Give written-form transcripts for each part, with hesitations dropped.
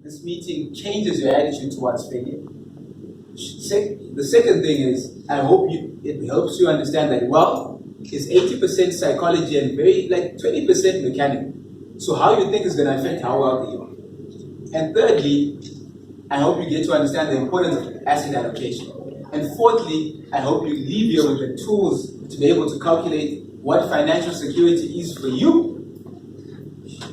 this meeting changes your attitude towards failure. The second thing is, I hope it helps you understand that wealth is 80% psychology and very 20% mechanical. So how you think is going to affect how wealthy you are. And thirdly, I hope you get to understand the importance of asset allocation. And fourthly, I hope you leave here with the tools to be able to calculate what financial security is for you,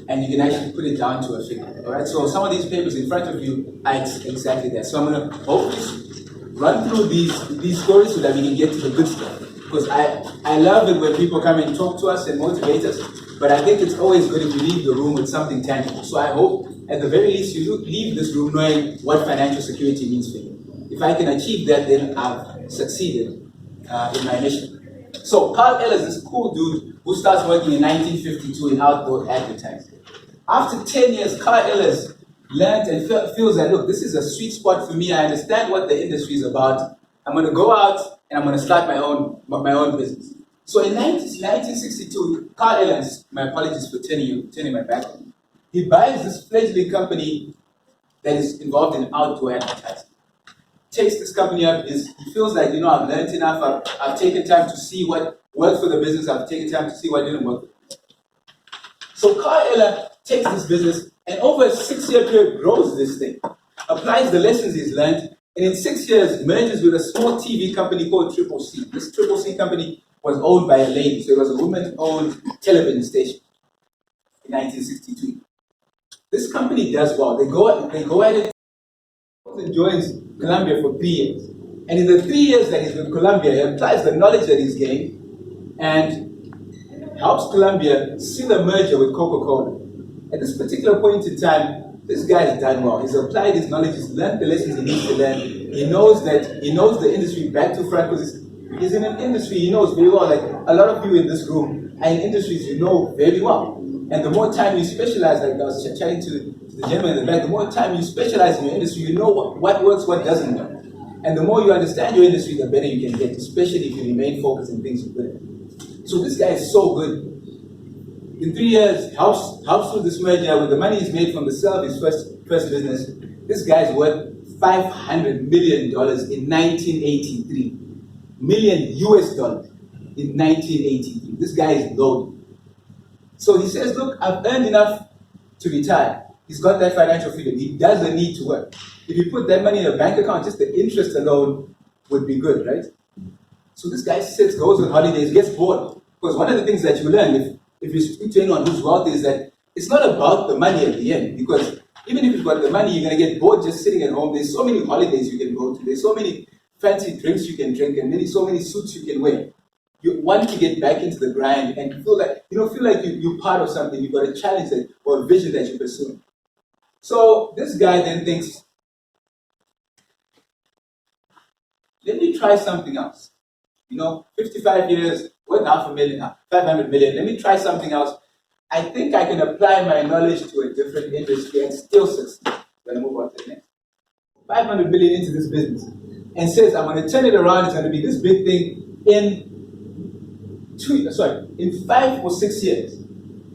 and you can actually put it down to a figure. All right. So some of these papers in front of you are exactly that. So I'm going to hopefully run through these stories so that we can get to the good stuff. Because I love it when people come and talk to us and motivate us, but I think it's always good if you leave the room with something tangible. So I hope at the very least you leave this room knowing what financial security means for you. If I can achieve that, then I've succeeded in my mission. So Karl Eller is this cool dude who starts working in 1952 in outdoor advertising. After 10 years, Karl Eller learned and feels that, look, this is a sweet spot for me. I understand what the industry is about. I'm going to go out and I'm going to start my own business. So in 1962, Karl Eller, my apologies for turning my back on, he buys this fledgling company that is involved in outdoor advertising. Takes this company up, he feels like, I've learned enough, I've taken time to see what worked for the business, I've taken time to see what didn't work. So Karl Eller takes this business and over a 6-year period grows this thing, applies the lessons he's learned, and in 6 years merges with a small TV company called Triple C. This Triple C company was owned by a lady, so it was a woman-owned television station in 1962. This company does well. They go at it and joins Columbia for 3 years. And in the 3 years that he's with Columbia, he applies the knowledge that he's gained and helps Columbia see the merger with Coca-Cola. At this particular point in time, this guy has done well. He's applied his knowledge, he's learned the lessons he needs to learn. He knows the industry back to front because he's in an industry he knows very well. Like a lot of you in this room are in industries you know very well. And the more time you specialize, like I was chatting to the gentleman in the back, the more time you specialize in your industry, you know what works, what doesn't work. And the more you understand your industry, the better you can get, especially if you remain focused on things you're good at. So this guy is so good. In 3 years, helps through this merger with the money he's made from the sale of his first business. This guy's worth $500 million in 1983. Million US dollars in 1983. This guy is loaded. So he says, look, I've earned enough to retire. He's got that financial freedom. He doesn't need to work. If you put that money in a bank account, just the interest alone would be good, right? So this guy sits, goes on holidays, gets bored. Because one of the things that you learn if you speak to anyone who's wealthy is that it's not about the money at the end. Because even if you've got the money, you're going to get bored just sitting at home. There's so many holidays you can go to. There's so many fancy drinks you can drink and so many suits you can wear. You want to get back into the grind and feel like you're part of something. You've got a challenge or a vision that you're pursuing. So this guy then thinks, let me try something else. 55 years, worth $500 million. Let me try something else. I think I can apply my knowledge to a different industry and still succeed. I'm going to move on to the next. $500 million into this business and says, I'm going to turn it around. It's going to be this big thing in 5 or 6 years.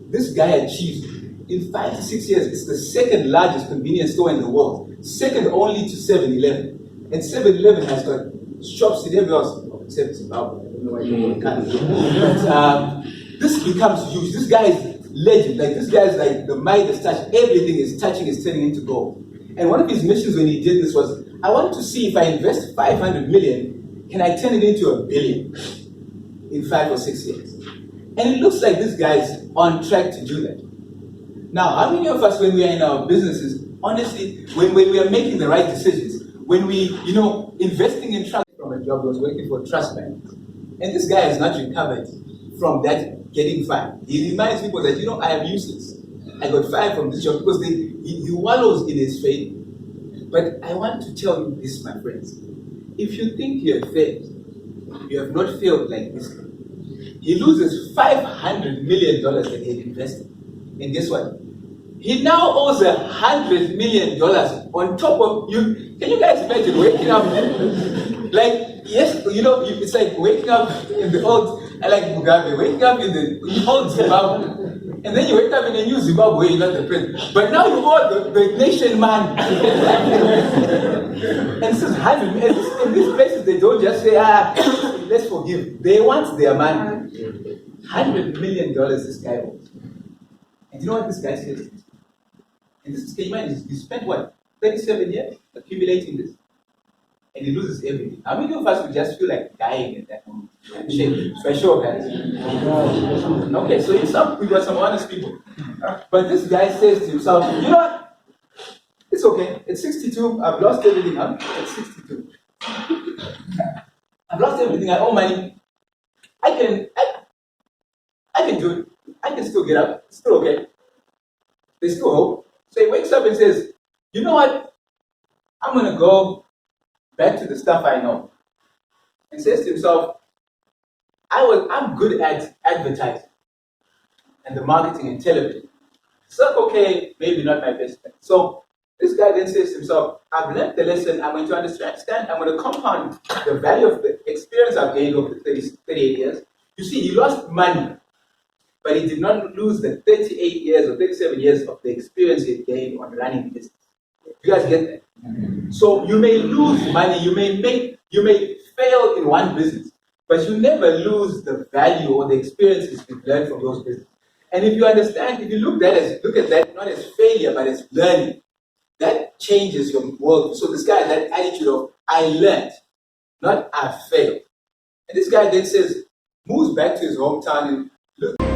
This guy achieves it. In 5 to 6 years, it's the second largest convenience store in the world, second only to 7-Eleven. And 7-Eleven has got shops in every house, except Zimbabwe. I don't know why you can't do it. But this becomes huge. This guy is legend. Like this guy is like the Midas touch. Everything is touching is turning into gold. And one of his missions when he did this was, I wanted to see if I invest 500 million, can I turn it into $1 billion in 5 or 6 years? And it looks like this guy is on track to do that. Now, how many of us, when we are in our businesses, honestly, when we are making the right decisions, when we, investing in trust from a job, I was working for Trust Bank, and this guy has not recovered from that getting fired. He reminds people that, I am useless. I got fired from this job because he wallows in his faith. But I want to tell you this, my friends. If you think you have failed, you have not failed like this. He loses $500 million that he had invested. And guess what? He now owes $100 million on top of you. Can you guys imagine waking up? It's like waking up in the old, I like Mugabe, waking up in the old Zimbabwe And then you wake up in a new Zimbabwe, you're not the president. But now you are the nation man. And this is hard. In these places, they don't just say, let's forgive. They want their money. $100 million this guy owns. And you know what this guy says? And this is, can you imagine, he spent what, 37 years accumulating this? And he loses everything. How many of us would just feel like dying at that moment? For sure, guys. Okay, so we got some honest people. But this guy says to himself, you know what? It's okay. It's 62. I've lost everything. It's 62. I've lost everything. I owe money. I can do it. I can still get up. It's still okay. There's still hope. So he wakes up and says, you know what? I'm going to go back to the stuff I know. And says to himself, I'm good at advertising and the marketing and television. So, okay, maybe not my best friend. So this guy then says to himself, I've learned the lesson. I'm going to understand. I'm going to compound the value of the experience I've gained over the 38 years. You see, he lost money, but he did not lose the 38 years or 37 years of the experience he gained on running business. You guys get that? So you may lose money, you may fail in one business, but you never lose the value or the experiences you've learned from those businesses. And if you understand, if you look at that not as failure but as learning, that changes your world. So this guy had that attitude of I learned, not I failed. And this guy then moves back to his hometown and look.